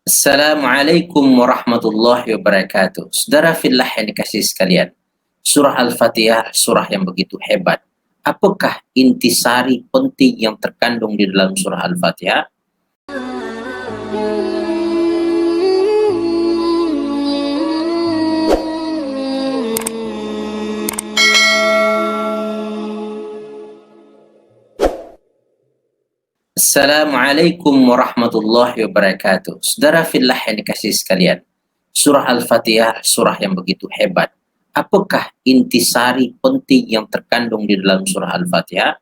Assalamualaikum warahmatullahi wabarakatuh. Saudara fillah yang dikasihi sekalian, surah Al-Fatihah surah yang begitu hebat. Apakah intisari penting yang terkandung di dalam surah Al-Fatihah? Assalamualaikum warahmatullahi wabarakatuh. Saudara fillah yang dikasihi sekalian, surah Al-Fatihah surah yang begitu hebat. Apakah intisari penting yang terkandung di dalam surah Al-Fatihah?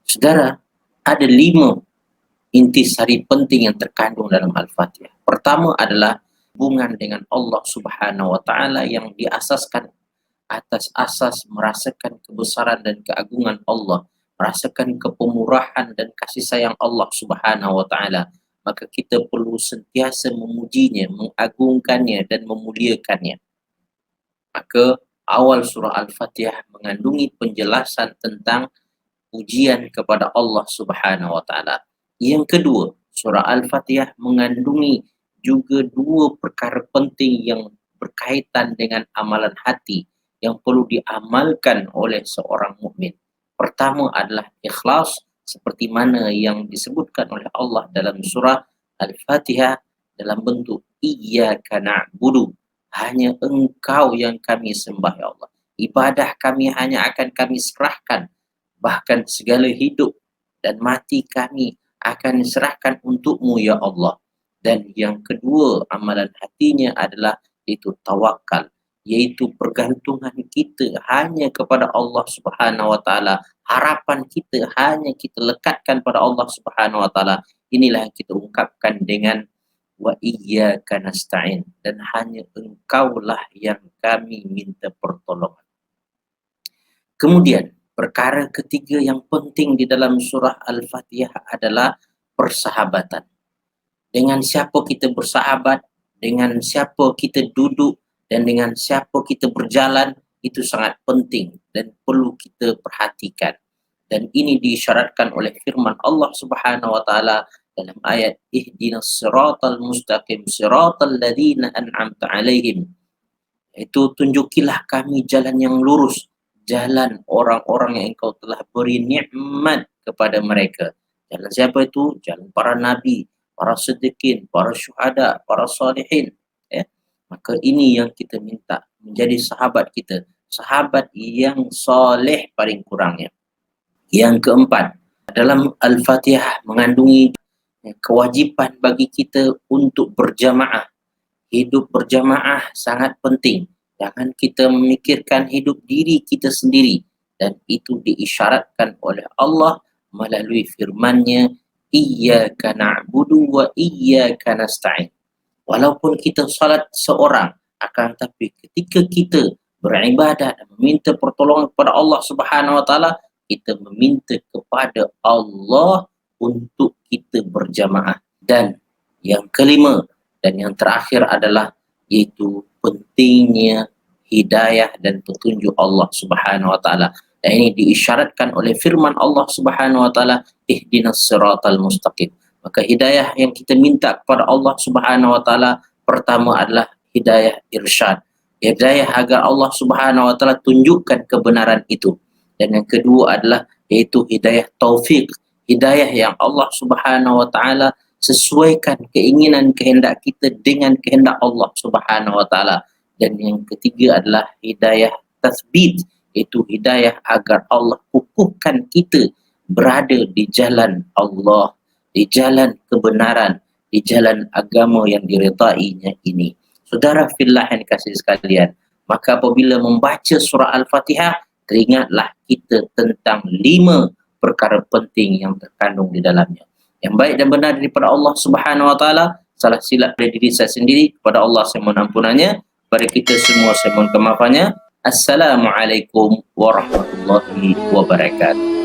Saudara, ada 5 intisari penting yang terkandung dalam Al-Fatihah. Pertama adalah hubungan dengan Allah Subhanahu wa taala yang diasaskan atas asas merasakan kebesaran dan keagungan Allah, merasakan kepemurahan dan kasih sayang Allah Subhanahu wa taala. Maka kita perlu sentiasa memujinya, mengagungkannya dan memuliakannya. Maka awal surah Al-Fatihah mengandungi penjelasan tentang pujian kepada Allah Subhanahu wa taala. Yang kedua, surah Al-Fatihah mengandungi juga 2 perkara penting yang berkaitan dengan amalan hati yang perlu diamalkan oleh seorang mukmin. Pertama adalah ikhlas, seperti mana yang disebutkan oleh Allah dalam surah Al-Fatihah dalam bentuk iyyaka na'budu, hanya Engkau yang kami sembah ya Allah. Ibadah kami hanya akan kami serahkan, bahkan segala hidup dan mati kami akan diserahkan untuk-Mu ya Allah. Dan yang kedua amalan hatinya adalah itu tawakal, yaitu pergantungan kita hanya kepada Allah Subhanahu wa taala. Harapan kita hanya kita lekatkan pada Allah Subhanahu wa taala. Inilah yang kita ungkapkan dengan wa iyyaka nasta'in, dan hanya Engkaulah yang kami minta pertolongan. Kemudian perkara ketiga yang penting di dalam surah Al-Fatihah adalah persahabatan. Dengan siapa kita bersahabat, dengan siapa kita duduk, dan dengan siapa kita berjalan, itu sangat penting dan perlu kita perhatikan. Dan ini diisyaratkan oleh firman Allah Subhanahu wa taala dalam ayat ihdinas siratal mustaqim siratal ladzina an'amta 'alaihim. Itu tunjukilah kami jalan yang lurus, jalan orang-orang yang Engkau telah beri nikmat kepada mereka. Jalan siapa itu? Jalan para nabi, para siddiqin, para syuhada, para salihin. Ya. Maka ini yang kita minta menjadi sahabat kita, sahabat yang soleh paling kurangnya. Yang keempat, dalam Al-Fatihah mengandungi kewajipan bagi kita untuk berjamaah. Hidup berjamaah sangat penting. Jangan kita memikirkan hidup diri kita sendiri. Dan itu diisyaratkan oleh Allah melalui firman-Nya, iyyaka na'budu wa iyyaka nasta'in. Walaupun kita salat seorang, akan tetapi ketika kita beribadah dan meminta pertolongan kepada Allah Subhanahu wa taala, kita meminta kepada Allah untuk kita berjamaah. Dan yang kelima dan yang terakhir adalah yaitu pentingnya hidayah dan petunjuk Allah Subhanahu wa taala. Dan ini diisyaratkan oleh firman Allah Subhanahu wa taala, ihdinas siratal mustaqim. Maka hidayah yang kita minta kepada Allah Subhanahu wa taala pertama adalah hidayah irsyad. Hidayah agar Allah Subhanahu wa taala tunjukkan kebenaran itu. Dan yang kedua adalah yaitu hidayah taufik, hidayah yang Allah Subhanahu wa taala sesuaikan keinginan kehendak kita dengan kehendak Allah Subhanahu wa taala. Dan yang ketiga adalah hidayah tasbit, iaitu hidayah agar Allah kukuhkan kita berada di jalan Allah, di jalan kebenaran, di jalan agama yang diridainya ini. Saudara fillah yang dikasihi sekalian, maka apabila membaca surah Al-Fatihah, teringatlah kita tentang 5 perkara penting yang terkandung di dalamnya. Yang baik dan benar daripada Allah Subhanahu wa taala, salah silap dari diri saya sendiri, kepada Allah saya mohon ampunannya, pada kita semua saya mohon kemaafannya. Assalamualaikum warahmatullahi wabarakatuh.